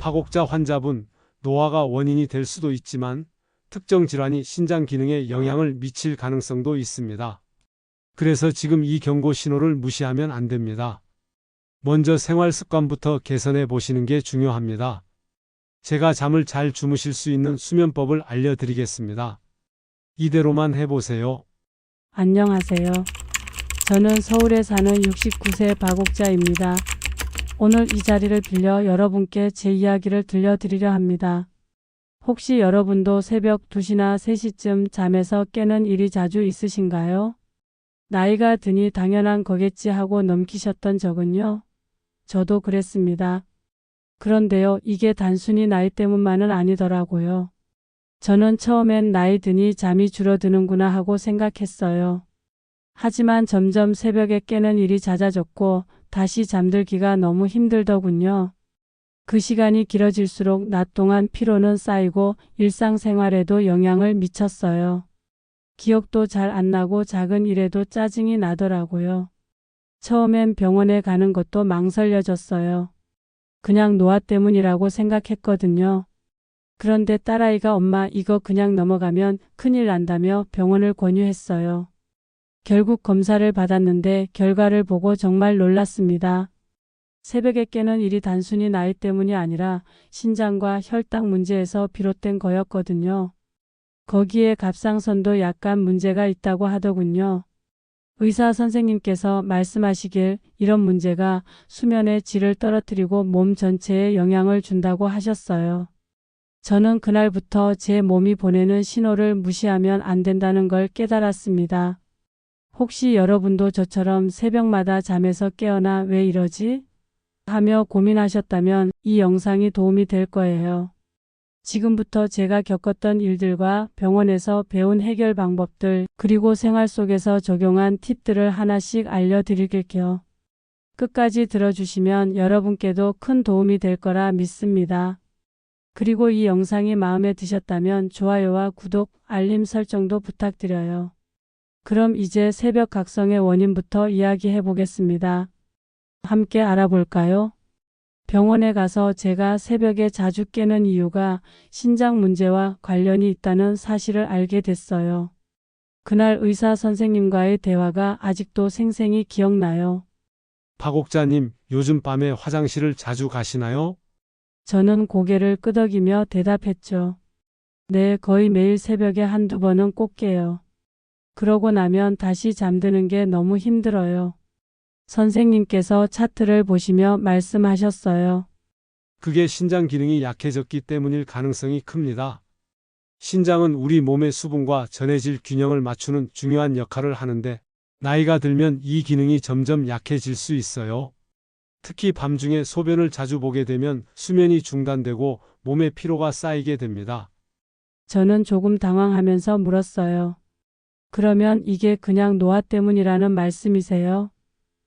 파곡자 환자분, 노화가 원인이 될 수도 있지만 특정 질환이 신장 기능에 영향을 미칠 가능성도 있습니다. 그래서 지금 이 경고 신호를 무시하면 안 됩니다. 먼저 생활 습관부터 개선해 보시는 게 중요합니다. 제가 잠을 잘 주무실 수 있는 수면법을 알려드리겠습니다. 이대로만 해보세요. 안녕하세요. 저는 서울에 사는 69세 박옥자입니다. 오늘 이 자리를 빌려 여러분께 제 이야기를 들려드리려 합니다. 혹시 여러분도 새벽 2시나 3시쯤 잠에서 깨는 일이 자주 있으신가요? 나이가 드니 당연한 거겠지 하고 넘기셨던 적은요? 저도 그랬습니다. 그런데요, 이게 단순히 나이 때문만은 아니더라고요. 저는 처음엔 나이 드니 잠이 줄어드는구나 하고 생각했어요. 하지만 점점 새벽에 깨는 일이 잦아졌고 다시 잠들기가 너무 힘들더군요. 그 시간이 길어질수록 낮 동안 피로는 쌓이고 일상생활에도 영향을 미쳤어요. 기억도 잘 안 나고 작은 일에도 짜증이 나더라고요. 처음엔 병원에 가는 것도 망설여졌어요. 그냥 노화 때문이라고 생각했거든요. 그런데 딸아이가 엄마 이거 그냥 넘어가면 큰일 난다며 병원을 권유했어요. 결국 검사를 받았는데 결과를 보고 정말 놀랐습니다. 새벽에 깨는 일이 단순히 나이 때문이 아니라 신장과 혈당 문제에서 비롯된 거였거든요. 거기에 갑상선도 약간 문제가 있다고 하더군요. 의사 선생님께서 말씀하시길 이런 문제가 수면의 질을 떨어뜨리고 몸 전체에 영향을 준다고 하셨어요. 저는 그날부터 제 몸이 보내는 신호를 무시하면 안 된다는 걸 깨달았습니다. 혹시 여러분도 저처럼 새벽마다 잠에서 깨어나 왜 이러지? 하며 고민하셨다면 이 영상이 도움이 될 거예요. 지금부터 제가 겪었던 일들과 병원에서 배운 해결 방법들 그리고 생활 속에서 적용한 팁들을 하나씩 알려드릴게요. 끝까지 들어주시면 여러분께도 큰 도움이 될 거라 믿습니다. 그리고 이 영상이 마음에 드셨다면 좋아요와 구독, 알림 설정도 부탁드려요. 그럼 이제 새벽 각성의 원인부터 이야기해 보겠습니다. 함께 알아볼까요? 병원에 가서 제가 새벽에 자주 깨는 이유가 신장 문제와 관련이 있다는 사실을 알게 됐어요. 그날 의사 선생님과의 대화가 아직도 생생히 기억나요. 파곡자님, 요즘 밤에 화장실을 자주 가시나요? 저는 고개를 끄덕이며 대답했죠. 네, 거의 매일 새벽에 한두 번은 꼭 깨요. 그러고 나면 다시 잠드는 게 너무 힘들어요. 선생님께서 차트를 보시며 말씀하셨어요. 그게 신장 기능이 약해졌기 때문일 가능성이 큽니다. 신장은 우리 몸의 수분과 전해질 균형을 맞추는 중요한 역할을 하는데 나이가 들면 이 기능이 점점 약해질 수 있어요. 특히 밤중에 소변을 자주 보게 되면 수면이 중단되고 몸에 피로가 쌓이게 됩니다. 저는 조금 당황하면서 물었어요. 그러면 이게 그냥 노화 때문이라는 말씀이세요?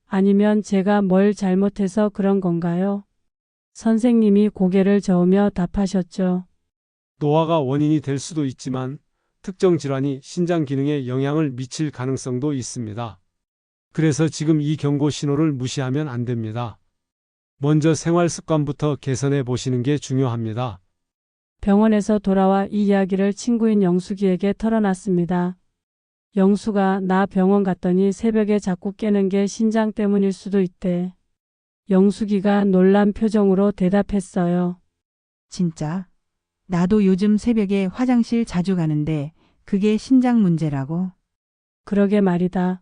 아니면 제가 뭘 잘못해서 그런 건가요? 선생님이 고개를 저으며 답하셨죠. 노화가 원인이 될 수도 있지만 특정 질환이 신장 기능에 영향을 미칠 가능성도 있습니다. 그래서 지금 이 경고 신호를 무시하면 안 됩니다. 먼저 생활 습관부터 개선해 보시는 게 중요합니다. 병원에서 돌아와 이 이야기를 친구인 영숙이에게 털어놨습니다. 영수가 나 병원 갔더니 새벽에 자꾸 깨는 게 신장 때문일 수도 있대. 영숙이가 놀란 표정으로 대답했어요. 진짜? 나도 요즘 새벽에 화장실 자주 가는데 그게 신장 문제라고? 그러게 말이다.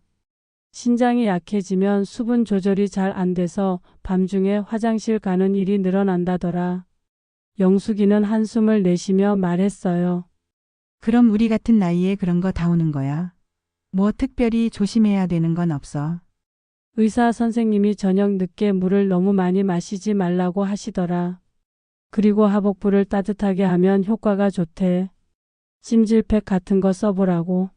신장이 약해지면 수분 조절이 잘 안 돼서 밤중에 화장실 가는 일이 늘어난다더라. 영숙이는 한숨을 내쉬며 말했어요. 그럼 우리 같은 나이에 그런 거 다 오는 거야. 뭐 특별히 조심해야 되는 건 없어. 의사 선생님이 저녁 늦게 물을 너무 많이 마시지 말라고 하시더라. 그리고 하복부를 따뜻하게 하면 효과가 좋대. 찜질팩 같은 거 써보라고.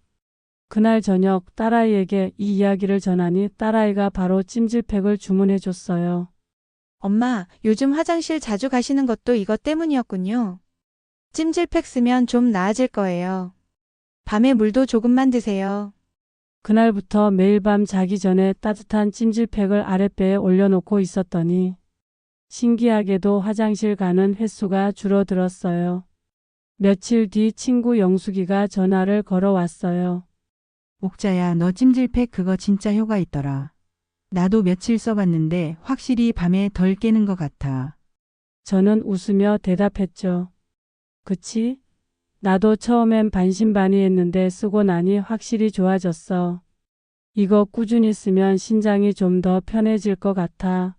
그날 저녁 딸아이에게 이 이야기를 전하니 딸아이가 바로 찜질팩을 주문해 줬어요. 엄마, 요즘 화장실 자주 가시는 것도 이것 때문이었군요. 찜질팩 쓰면 좀 나아질 거예요. 밤에 물도 조금만 드세요. 그날부터 매일 밤 자기 전에 따뜻한 찜질팩을 아랫배에 올려놓고 있었더니 신기하게도 화장실 가는 횟수가 줄어들었어요. 며칠 뒤 친구 영숙이가 전화를 걸어왔어요. 옥자야, 너 찜질팩 그거 진짜 효과 있더라. 나도 며칠 써봤는데 확실히 밤에 덜 깨는 것 같아. 저는 웃으며 대답했죠. 그치? 나도 처음엔 반신반의했는데 쓰고 나니 확실히 좋아졌어. 이거 꾸준히 쓰면 신장이 좀 더 편해질 것 같아.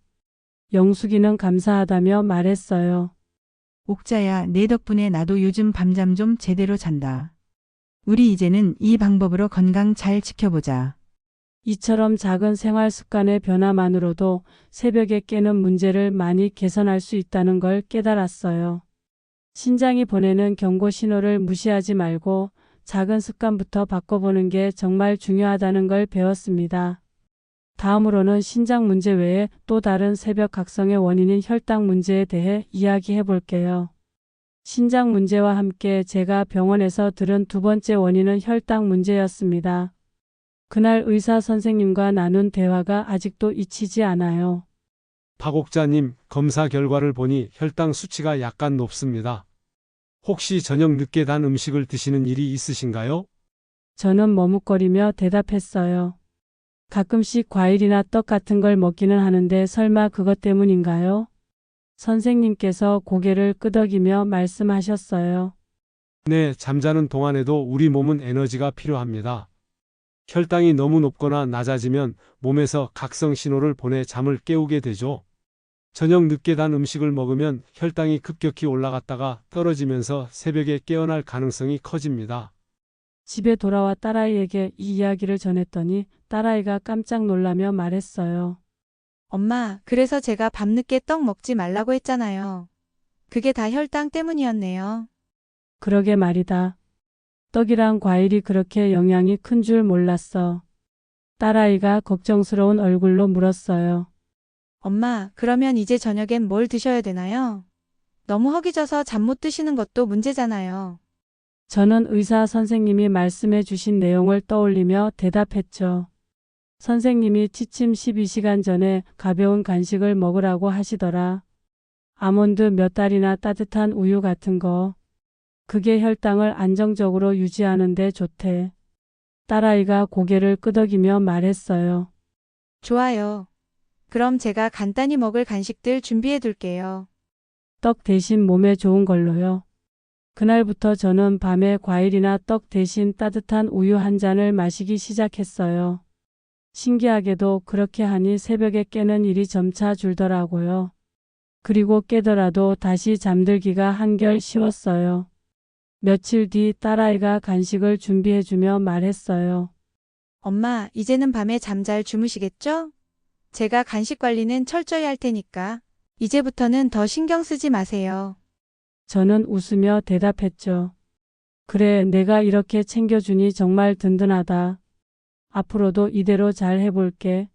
영숙이는 감사하다며 말했어요. 옥자야, 내 덕분에 나도 요즘 밤잠 좀 제대로 잔다. 우리 이제는 이 방법으로 건강 잘 지켜보자. 이처럼 작은 생활 습관의 변화만으로도 새벽에 깨는 문제를 많이 개선할 수 있다는 걸 깨달았어요. 신장이 보내는 경고 신호를 무시하지 말고 작은 습관부터 바꿔보는 게 정말 중요하다는 걸 배웠습니다. 다음으로는 신장 문제 외에 또 다른 새벽 각성의 원인인 혈당 문제에 대해 이야기해 볼게요. 신장 문제와 함께 제가 병원에서 들은 두 번째 원인은 혈당 문제였습니다. 그날 의사 선생님과 나눈 대화가 아직도 잊히지 않아요. 박옥자님, 검사 결과를 보니 혈당 수치가 약간 높습니다. 혹시 저녁 늦게 단 음식을 드시는 일이 있으신가요? 저는 머뭇거리며 대답했어요. 가끔씩 과일이나 떡 같은 걸 먹기는 하는데 설마 그것 때문인가요? 선생님께서 고개를 끄덕이며 말씀하셨어요. 네, 잠자는 동안에도 우리 몸은 에너지가 필요합니다. 혈당이 너무 높거나 낮아지면 몸에서 각성 신호를 보내 잠을 깨우게 되죠. 저녁 늦게 단 음식을 먹으면 혈당이 급격히 올라갔다가 떨어지면서 새벽에 깨어날 가능성이 커집니다. 집에 돌아와 딸아이에게 이 이야기를 전했더니 딸아이가 깜짝 놀라며 말했어요. 엄마, 그래서 제가 밤늦게 떡 먹지 말라고 했잖아요. 그게 다 혈당 때문이었네요. 그러게 말이다. 떡이랑 과일이 그렇게 영향이 큰 줄 몰랐어. 딸아이가 걱정스러운 얼굴로 물었어요. 엄마, 그러면 이제 저녁엔 뭘 드셔야 되나요? 너무 허기져서 잠 못 드시는 것도 문제잖아요. 저는 의사 선생님이 말씀해 주신 내용을 떠올리며 대답했죠. 선생님이 취침 12시간 전에 가벼운 간식을 먹으라고 하시더라. 아몬드 몇 알이나 따뜻한 우유 같은 거. 그게 혈당을 안정적으로 유지하는 데 좋대. 딸아이가 고개를 끄덕이며 말했어요. 좋아요. 그럼 제가 간단히 먹을 간식들 준비해 둘게요. 떡 대신 몸에 좋은 걸로요. 그날부터 저는 밤에 과일이나 떡 대신 따뜻한 우유 한 잔을 마시기 시작했어요. 신기하게도 그렇게 하니 새벽에 깨는 일이 점차 줄더라고요. 그리고 깨더라도 다시 잠들기가 한결 쉬웠어요. 며칠 뒤 딸아이가 간식을 준비해주며 말했어요. 엄마, 이제는 밤에 잠 잘 주무시겠죠? 제가 간식 관리는 철저히 할 테니까 이제부터는 더 신경 쓰지 마세요. 저는 웃으며 대답했죠. 그래, 내가 이렇게 챙겨주니 정말 든든하다. 앞으로도 이대로 잘 해볼게.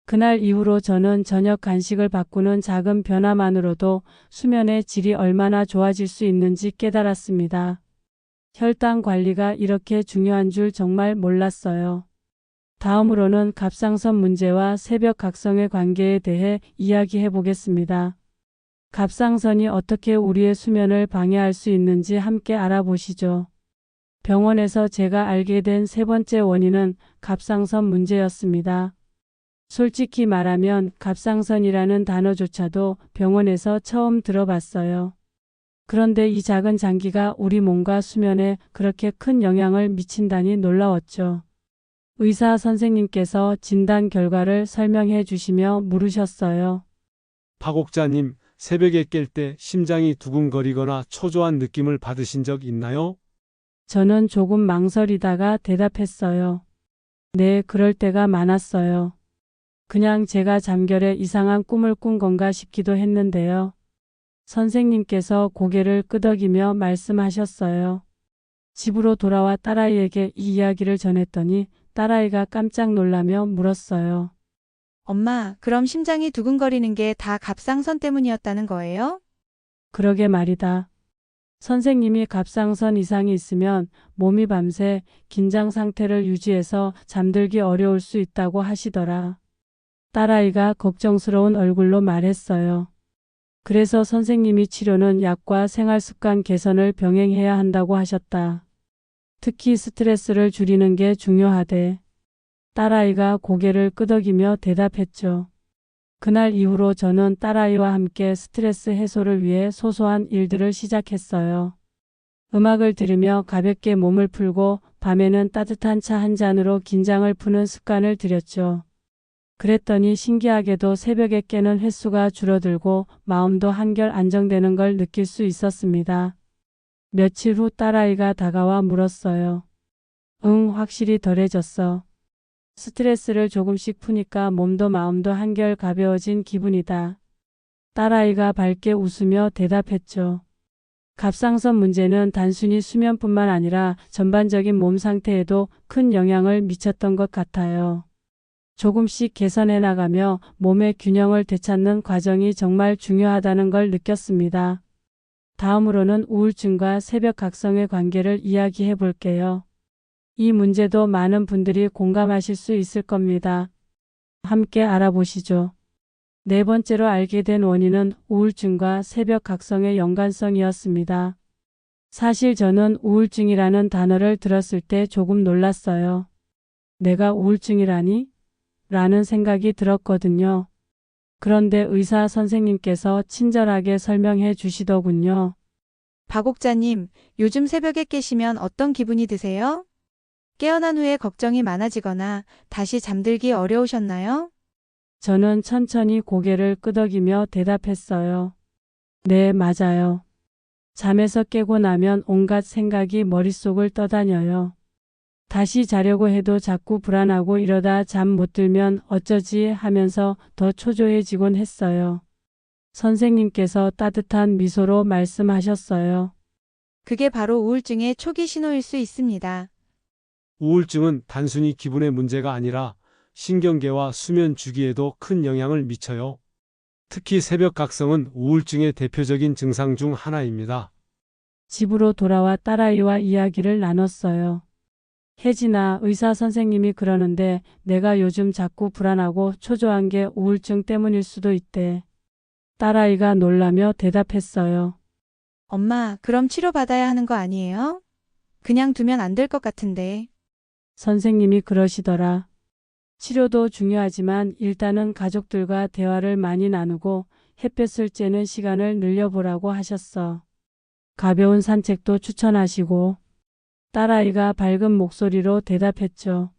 그날 이후로 저는 저녁 간식을 바꾸는 작은 변화만으로도 수면의 질이 얼마나 좋아질 수 있는지 깨달았습니다. 혈당 관리가 이렇게 중요한 줄 정말 몰랐어요. 다음으로는 갑상선 문제와 새벽 각성의 관계에 대해 이야기해 보겠습니다. 갑상선이 어떻게 우리의 수면을 방해할 수 있는지 함께 알아보시죠. 병원에서 제가 알게 된 세 번째 원인은 갑상선 문제였습니다. 솔직히 말하면 갑상선이라는 단어조차도 병원에서 처음 들어봤어요. 그런데 이 작은 장기가 우리 몸과 수면에 그렇게 큰 영향을 미친다니 놀라웠죠. 의사 선생님께서 진단 결과를 설명해 주시며 물으셨어요. 박옥자님, 새벽에 깰 때 심장이 두근거리거나 초조한 느낌을 받으신 적 있나요? 저는 조금 망설이다가 대답했어요. 네, 그럴 때가 많았어요. 그냥 제가 잠결에 이상한 꿈을 꾼 건가 싶기도 했는데요. 선생님께서 고개를 끄덕이며 말씀하셨어요. 집으로 돌아와 딸아이에게 이 이야기를 전했더니 딸아이가 깜짝 놀라며 물었어요. 엄마, 그럼 심장이 두근거리는 게 다 갑상선 때문이었다는 거예요? 그러게 말이다. 선생님이 갑상선 이상이 있으면 몸이 밤새 긴장 상태를 유지해서 잠들기 어려울 수 있다고 하시더라. 딸아이가 걱정스러운 얼굴로 말했어요. 그래서 선생님이 치료는 약과 생활습관 개선을 병행해야 한다고 하셨다. 특히 스트레스를 줄이는 게 중요하대. 딸아이가 고개를 끄덕이며 대답했죠. 그날 이후로 저는 딸아이와 함께 스트레스 해소를 위해 소소한 일들을 시작했어요. 음악을 들으며 가볍게 몸을 풀고 밤에는 따뜻한 차 한 잔으로 긴장을 푸는 습관을 들였죠. 그랬더니 신기하게도 새벽에 깨는 횟수가 줄어들고 마음도 한결 안정되는 걸 느낄 수 있었습니다. 며칠 후 딸아이가 다가와 물었어요. 응, 확실히 덜해졌어. 스트레스를 조금씩 푸니까 몸도 마음도 한결 가벼워진 기분이다. 딸아이가 밝게 웃으며 대답했죠. 갑상선 문제는 단순히 수면뿐만 아니라 전반적인 몸 상태에도 큰 영향을 미쳤던 것 같아요. 조금씩 개선해 나가며 몸의 균형을 되찾는 과정이 정말 중요하다는 걸 느꼈습니다. 다음으로는 우울증과 새벽 각성의 관계를 이야기해 볼게요. 이 문제도 많은 분들이 공감하실 수 있을 겁니다. 함께 알아보시죠. 네 번째로 알게 된 원인은 우울증과 새벽 각성의 연관성이었습니다. 사실 저는 우울증이라는 단어를 들었을 때 조금 놀랐어요. 내가 우울증이라니? 라는 생각이 들었거든요. 그런데 의사 선생님께서 친절하게 설명해 주시더군요. 박옥자님, 요즘 새벽에 깨시면 어떤 기분이 드세요? 깨어난 후에 걱정이 많아지거나 다시 잠들기 어려우셨나요? 저는 천천히 고개를 끄덕이며 대답했어요. 네, 맞아요. 잠에서 깨고 나면 온갖 생각이 머릿속을 떠다녀요. 다시 자려고 해도 자꾸 불안하고 이러다 잠 못 들면 어쩌지 하면서 더 초조해지곤 했어요. 선생님께서 따뜻한 미소로 말씀하셨어요. 그게 바로 우울증의 초기 신호일 수 있습니다. 우울증은 단순히 기분의 문제가 아니라 신경계와 수면 주기에도 큰 영향을 미쳐요. 특히 새벽 각성은 우울증의 대표적인 증상 중 하나입니다. 집으로 돌아와 딸아이와 이야기를 나눴어요. 혜진아, 의사 선생님이 그러는데 내가 요즘 자꾸 불안하고 초조한 게 우울증 때문일 수도 있대. 딸아이가 놀라며 대답했어요. 엄마, 그럼 치료받아야 하는 거 아니에요? 그냥 두면 안 될 것 같은데. 선생님이 그러시더라. 치료도 중요하지만 일단은 가족들과 대화를 많이 나누고 햇볕을 쬐는 시간을 늘려보라고 하셨어. 가벼운 산책도 추천하시고. 딸아이가 밝은 목소리로 대답했죠.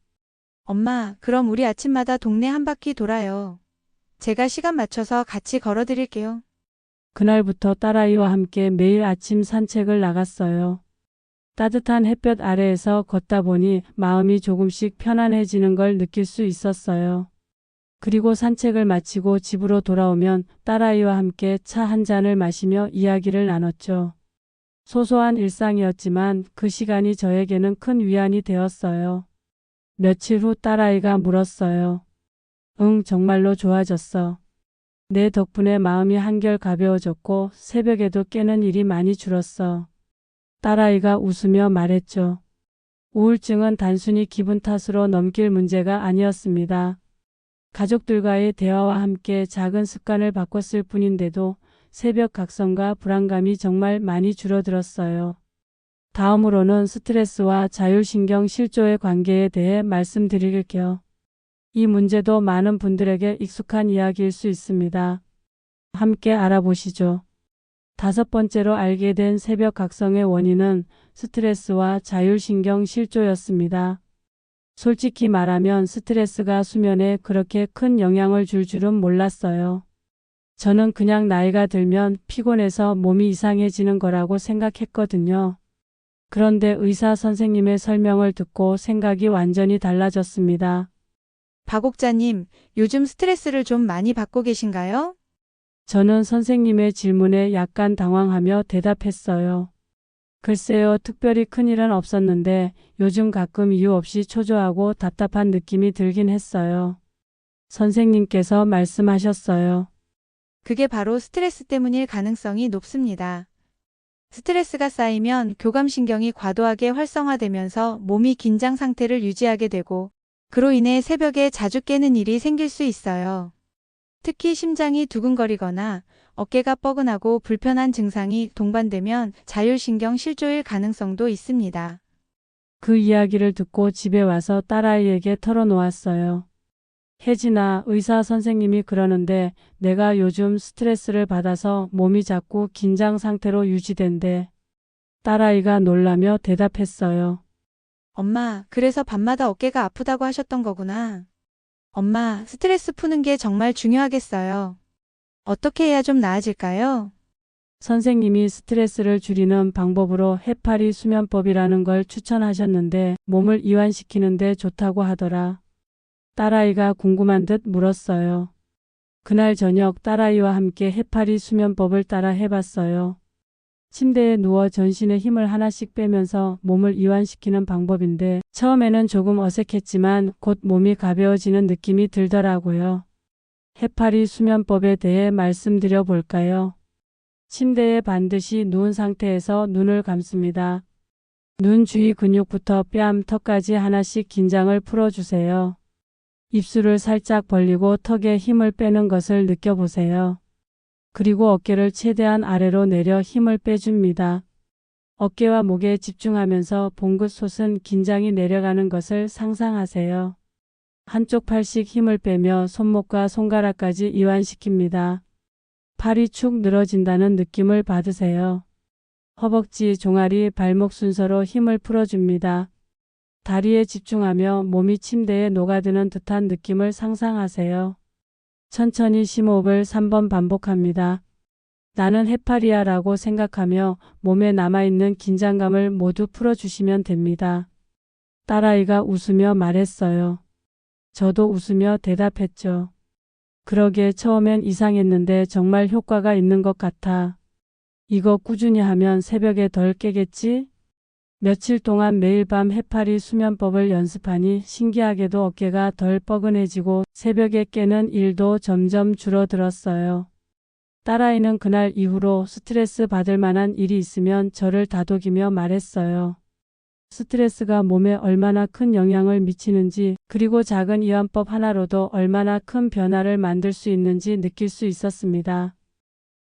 엄마, 그럼 우리 아침마다 동네 한 바퀴 돌아요. 제가 시간 맞춰서 같이 걸어드릴게요. 그날부터 딸아이와 함께 매일 아침 산책을 나갔어요. 따뜻한 햇볕 아래에서 걷다 보니 마음이 조금씩 편안해지는 걸 느낄 수 있었어요. 그리고 산책을 마치고 집으로 돌아오면 딸아이와 함께 차 한 잔을 마시며 이야기를 나눴죠. 소소한 일상이었지만 그 시간이 저에게는 큰 위안이 되었어요. 며칠 후 딸아이가 물었어요. 응, 정말로 좋아졌어. 내 덕분에 마음이 한결 가벼워졌고 새벽에도 깨는 일이 많이 줄었어. 딸아이가 웃으며 말했죠. 우울증은 단순히 기분 탓으로 넘길 문제가 아니었습니다. 가족들과의 대화와 함께 작은 습관을 바꿨을 뿐인데도 새벽 각성과 불안감이 정말 많이 줄어들었어요. 다음으로는 스트레스와 자율신경 실조의 관계에 대해 말씀드릴게요. 이 문제도 많은 분들에게 익숙한 이야기일 수 있습니다. 함께 알아보시죠. 다섯 번째로 알게 된 새벽 각성의 원인은 스트레스와 자율신경 실조였습니다. 솔직히 말하면 스트레스가 수면에 그렇게 큰 영향을 줄 줄은 몰랐어요. 저는 그냥 나이가 들면 피곤해서 몸이 이상해지는 거라고 생각했거든요. 그런데 의사 선생님의 설명을 듣고 생각이 완전히 달라졌습니다. 박옥자님, 요즘 스트레스를 좀 많이 받고 계신가요? 저는 선생님의 질문에 약간 당황하며 대답했어요. 글쎄요, 특별히 큰일은 없었는데 요즘 가끔 이유 없이 초조하고 답답한 느낌이 들긴 했어요. 선생님께서 말씀하셨어요. 그게 바로 스트레스 때문일 가능성이 높습니다. 스트레스가 쌓이면 교감신경이 과도하게 활성화되면서 몸이 긴장 상태를 유지하게 되고 그로 인해 새벽에 자주 깨는 일이 생길 수 있어요. 특히 심장이 두근거리거나 어깨가 뻐근하고 불편한 증상이 동반되면 자율신경 실조일 가능성도 있습니다. 그 이야기를 듣고 집에 와서 딸아이에게 털어놓았어요. 혜진아, 의사 선생님이 그러는데 내가 요즘 스트레스를 받아서 몸이 자꾸 긴장 상태로 유지된대. 딸아이가 놀라며 대답했어요. 엄마, 그래서 밤마다 어깨가 아프다고 하셨던 거구나. 엄마, 스트레스 푸는 게 정말 중요하겠어요. 어떻게 해야 좀 나아질까요? 선생님이 스트레스를 줄이는 방법으로 해파리 수면법이라는 걸 추천하셨는데 몸을 이완시키는 데 좋다고 하더라. 딸아이가 궁금한 듯 물었어요. 그날 저녁 딸아이와 함께 해파리 수면법을 따라 해봤어요. 침대에 누워 전신에 힘을 하나씩 빼면서 몸을 이완시키는 방법인데 처음에는 조금 어색했지만 곧 몸이 가벼워지는 느낌이 들더라고요. 해파리 수면법에 대해 말씀드려 볼까요? 침대에 반드시 누운 상태에서 눈을 감습니다. 눈 주위 근육부터 뺨, 턱까지 하나씩 긴장을 풀어주세요. 입술을 살짝 벌리고 턱에 힘을 빼는 것을 느껴보세요. 그리고 어깨를 최대한 아래로 내려 힘을 빼줍니다. 어깨와 목에 집중하면서 봉긋 솟은 긴장이 내려가는 것을 상상하세요. 한쪽 팔씩 힘을 빼며 손목과 손가락까지 이완시킵니다. 팔이 축 늘어진다는 느낌을 받으세요. 허벅지, 종아리, 발목 순서로 힘을 풀어줍니다. 다리에 집중하며 몸이 침대에 녹아드는 듯한 느낌을 상상하세요. 천천히 심호흡을 3번 반복합니다. 나는 해파리야 라고 생각하며 몸에 남아있는 긴장감을 모두 풀어주시면 됩니다. 딸아이가 웃으며 말했어요. 저도 웃으며 대답했죠. 그러게 처음엔 이상했는데 정말 효과가 있는 것 같아. 이거 꾸준히 하면 새벽에 덜 깨겠지? 며칠 동안 매일 밤 해파리 수면법을 연습하니 신기하게도 어깨가 덜 뻐근해지고 새벽에 깨는 일도 점점 줄어들었어요. 딸아이는 그날 이후로 스트레스 받을 만한 일이 있으면 저를 다독이며 말했어요. 스트레스가 몸에 얼마나 큰 영향을 미치는지 그리고 작은 이완법 하나로도 얼마나 큰 변화를 만들 수 있는지 느낄 수 있었습니다.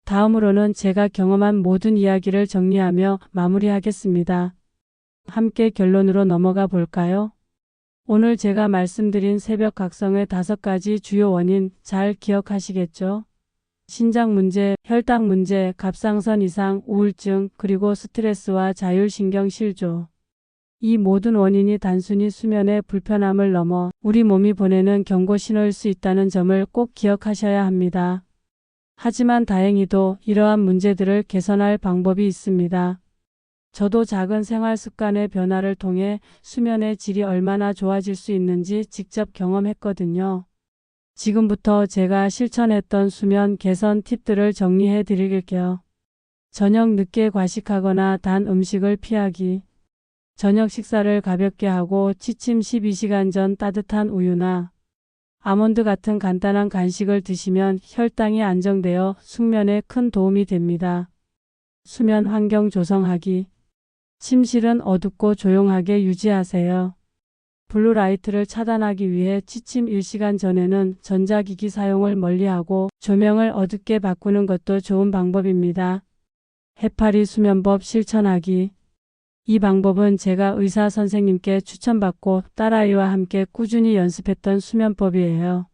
다음으로는 제가 경험한 모든 이야기를 정리하며 마무리하겠습니다. 함께 결론으로 넘어가 볼까요? 오늘 제가 말씀드린 새벽 각성의 5가지 주요 원인 잘 기억하시겠죠? 신장 문제, 혈당 문제, 갑상선 이상, 우울증, 그리고 스트레스와 자율신경 실조. 이 모든 원인이 단순히 수면의 불편함을 넘어 우리 몸이 보내는 경고 신호일 수 있다는 점을 꼭 기억하셔야 합니다. 하지만 다행히도 이러한 문제들을 개선할 방법이 있습니다. 저도 작은 생활 습관의 변화를 통해 수면의 질이 얼마나 좋아질 수 있는지 직접 경험했거든요. 지금부터 제가 실천했던 수면 개선 팁들을 정리해 드릴게요. 저녁 늦게 과식하거나 단 음식을 피하기. 저녁 식사를 가볍게 하고 취침 12시간 전 따뜻한 우유나 아몬드 같은 간단한 간식을 드시면 혈당이 안정되어 숙면에 큰 도움이 됩니다. 수면 환경 조성하기. 침실은 어둡고 조용하게 유지하세요. 블루라이트를 차단하기 위해 취침 1시간 전에는 전자기기 사용을 멀리하고 조명을 어둡게 바꾸는 것도 좋은 방법입니다. 해파리 수면법 실천하기. 이 방법은 제가 의사 선생님께 추천받고 딸아이와 함께 꾸준히 연습했던 수면법이에요.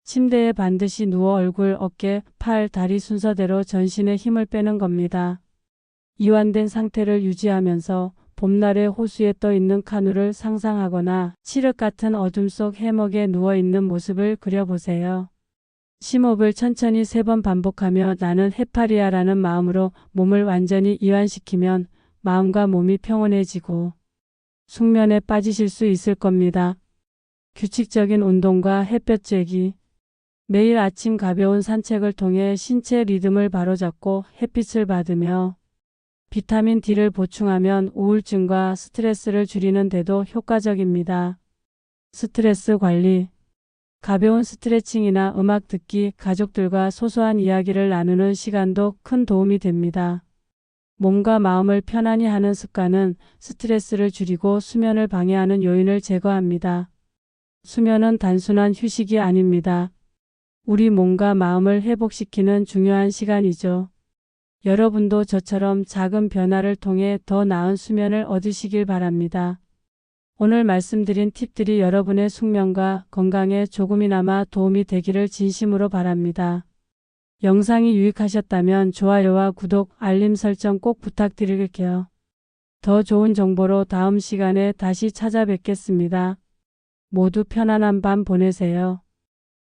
침대에 반드시 누워 얼굴, 어깨, 팔, 다리 순서대로 전신에 힘을 빼는 겁니다. 이완된 상태를 유지하면서 봄날의 호수에 떠 있는 카누를 상상하거나 칠흑 같은 어둠 속 해먹에 누워 있는 모습을 그려보세요. 심호흡을 천천히 3번 반복하며 나는 해파리야라는 마음으로 몸을 완전히 이완시키면 마음과 몸이 평온해지고 숙면에 빠지실 수 있을 겁니다. 규칙적인 운동과 햇볕 쬐기. 매일 아침 가벼운 산책을 통해 신체 리듬을 바로잡고 햇빛을 받으며 비타민 D를 보충하면 우울증과 스트레스를 줄이는 데도 효과적입니다. 스트레스 관리. 가벼운 스트레칭이나 음악 듣기, 가족들과 소소한 이야기를 나누는 시간도 큰 도움이 됩니다. 몸과 마음을 편안히 하는 습관은 스트레스를 줄이고 수면을 방해하는 요인을 제거합니다. 수면은 단순한 휴식이 아닙니다. 우리 몸과 마음을 회복시키는 중요한 시간이죠. 여러분도 저처럼 작은 변화를 통해 더 나은 수면을 얻으시길 바랍니다. 오늘 말씀드린 팁들이 여러분의 숙면과 건강에 조금이나마 도움이 되기를 진심으로 바랍니다. 영상이 유익하셨다면 좋아요와 구독, 알림 설정 꼭 부탁드릴게요. 더 좋은 정보로 다음 시간에 다시 찾아뵙겠습니다. 모두 편안한 밤 보내세요.